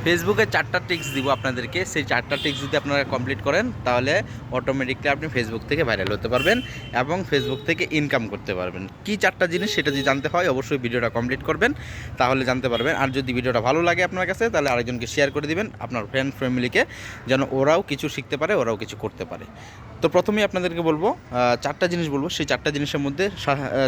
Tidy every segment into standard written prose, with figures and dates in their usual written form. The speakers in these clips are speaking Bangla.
ফেসবুকে 4টা ট্রিক্স দিব আপনাদেরকে। সেই 4টা ট্রিক্স যদি আপনারা কমপ্লিট করেন তাহলে অটোমেটিকলি আপনি ফেসবুক থেকে ভাইরাল হতে পারবেন এবং ফেসবুক থেকে ইনকাম করতে পারবেন। কি 4টা জিনিস সেটা যদি জানতে হয় অবশ্যই ভিডিওটা কমপ্লিট করবেন, তাহলে জানতে পারবেন। আর যদি ভিডিওটা ভালো লাগে আপনার কাছে তাহলে আরেকজনকে শেয়ার করে দিবেন, আপনার ফ্রেন্ড ফ্যামিলিকে, যেন ওরাও কিছু শিখতে পারে, ওরাও কিছু করতে পারে। তো প্রথমেই আপনাদেরকে বলবো 4টা জিনিস বলবো। সেই 4টা জিনিসের মধ্যে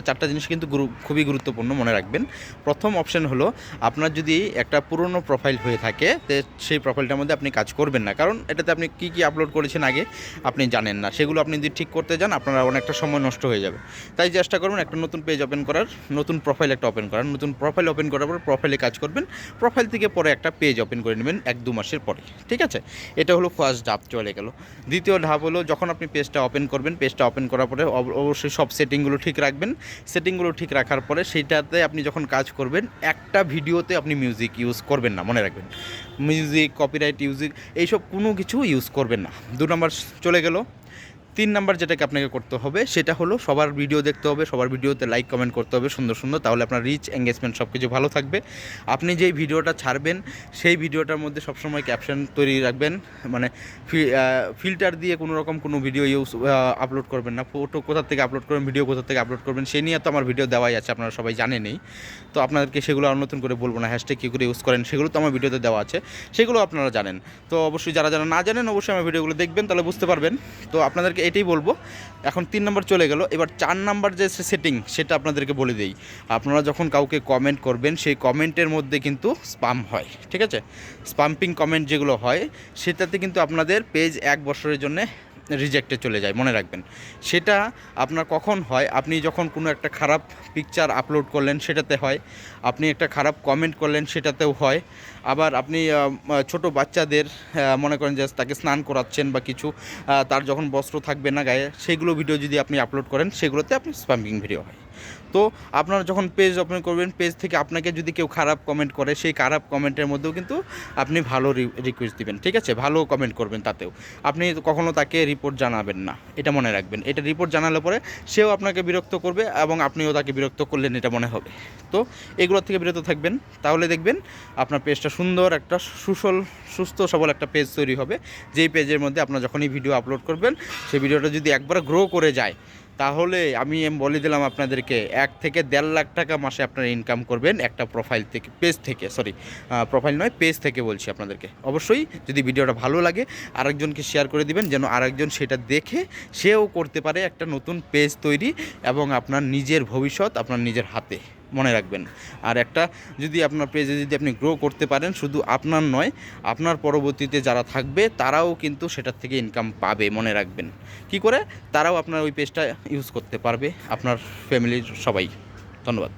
4টা জিনিস কিন্তু খুবই গুরুত্বপূর্ণ, মনে রাখবেন। প্রথম অপশন হলো, আপনার যদি একটা পুরনো প্রোফাইল হয়ে থাকে তো সেই প্রোফাইলটার মধ্যে আপনি কাজ করবেন না, কারণ এটাতে আপনি কী কী আপলোড করেছেন আগে আপনি জানেন না। সেগুলো আপনি যদি ঠিক করতে যান আপনার অনেকটা সময় নষ্ট হয়ে যাবে। তাই চেষ্টা করবেন একটা নতুন পেজ ওপেন করার, নতুন প্রোফাইল একটা ওপেন করার। নতুন প্রোফাইল ওপেন করার পর প্রোফাইলে কাজ করবেন, প্রোফাইল থেকে পরে একটা পেজ ওপেন করে নেবেন 1-2 মাসের পরে। ঠিক আছে, এটা হলো ফার্স্ট ধাপ চলে গেল। দ্বিতীয় ধাপ হলো, যখন আপনি পেজটা ওপেন করবেন, পেজটা ওপেন করার পরে অবশ্যই সব সেটিংগুলো ঠিক রাখবেন। সেটিংগুলো ঠিক রাখার পরে সেইটাতে আপনি যখন কাজ করবেন, একটা ভিডিওতে আপনি মিউজিক ইউজ করবেন না, মনে রাখবেন। মিউজিক, কপিরাইট মিউজিক এইসব কোনো কিছু ইউজ করবেন না। 2 নম্বর চলে গেল। 3 নাম্বার যেটাকে আপনাকে করতে হবে সেটা হলো, সবার ভিডিও দেখতে হবে, সবার ভিডিওতে লাইক কমেন্ট করতে হবে সুন্দর সুন্দর, তাহলে আপনার রিচ এঙ্গেজমেন্ট সব কিছু ভালো থাকবে। আপনি যেই ভিডিওটা ছাড়বেন সেই ভিডিওটার মধ্যে সবসময় ক্যাপশন তৈরি রাখবেন, মানে ফিল্টার দিয়ে কোনো রকম কোনো ভিডিও আপলোড করবেন না। ফটো কোথা থেকে আপলোড করবেন, ভিডিও কোথা থেকে আপলোড করবেন সে নিয়ে তো আমার ভিডিও দেওয়াই আছে, আপনারা সবাই জানেনই। তো আপনাদেরকে সেগুলো আর নতুন করে বলবো না। হ্যাশট্যাগ কী করে ইউজ করেন সেগুলো তো আমার ভিডিওতে দেওয়া আছে, সেগুলো আপনারা জানেন। তো অবশ্যই যারা যারা না জানেন অবশ্যই আমার ভিডিওগুলো দেখবেন, তাহলে বুঝতে পারবেন। তো আপনাদেরকে এটাই বলবো। এখন 3 নম্বর চলে গেল। এবার 4 নাম্বার যে সেটিং সেটা আপনাদেরকে বলে দিই। আপনারা যখন কাউকে কমেন্ট করবেন সেই কমেন্টের মধ্যে কিন্তু স্পাম হয়, ঠিক আছে? স্পাম্পিং কমেন্ট যেগুলো হয় সেটাতে কিন্তু আপনাদের পেজ 1 বছরের জন্য রিজেক্টে চলে যায়, মনে রাখবেন। সেটা আপনার কখন হয়, আপনি যখন কোনো একটা খারাপ পিকচার আপলোড করলেন সেটাতে হয়, আপনি একটা খারাপ কমেন্ট করলেন সেটাতেও হয়, আবার আপনি ছোট বাচ্চাদের মনে করেন যে তাকে স্নান করাচ্ছেন বা কিছু, তার যখন বস্ত্র থাকবে না গায়ে সেইগুলো ভিডিও যদি আপনি আপলোড করেন সেগুলোতে আপনি স্প্যামিং ভিডিও হয়। তো আপনারা যখন পেজ ওপেন করবেন, পেজ থেকে আপনাকে যদি কেউ খারাপ কমেন্ট করে সেই খারাপ কমেন্টের মধ্যেও কিন্তু আপনি ভালো রিকোয়েস্ট দিবেন, ঠিক আছে? ভালো কমেন্ট করবেন, তাতেও আপনি কখনও তাকে রিপোর্ট জানাবেন না, এটা মনে রাখবেন। এটা রিপোর্ট জানালে পরে সেও আপনাকে বিরক্ত করবে এবং আপনিও তাকে বিরক্ত করলেন এটা মনে হবে। তো এগুলোর থেকে বিরত থাকবেন, তাহলে দেখবেন আপনার পেজটা সুন্দর একটা সুস্থ সবল একটা পেজ তৈরি হবে। যেই পেজের মধ্যে আপনার যখনই ভিডিও আপলোড করবেন সেই ভিডিওটা যদি একবার গ্রো করে যায় তাহলে আমি বলে দিলাম আপনাদেরকে 1 থেকে 1.5 লাখ টাকা মাসে আপনারা ইনকাম করবেন একটা প্রোফাইল থেকে, পেজ থেকে, প্রোফাইল নয় পেজ থেকে বলছি আপনাদেরকে। অবশ্যই যদি ভিডিওটা ভালো লাগে আরেকজনকে শেয়ার করে দিবেন, যেন আরেকজন সেটা দেখে সেও করতে পারে একটা নতুন পেজ তৈরি, এবং আপনার নিজের ভবিষ্যৎ আপনার নিজের হাতে, মনে রাখবেন। আর একটা যদি আপনার পেজে যদি আপনি গ্রো করতে পারেন, শুধু আপনার নয় আপনার পরবর্তীতে যারা থাকবে তারাও কিন্তু সেটার থেকে ইনকাম পাবে, মনে রাখবেন। কি করে? তারাও আপনার ওই পেজটা ইউজ করতে পারবে, আপনার ফ্যামিলির সবাই। ধন্যবাদ।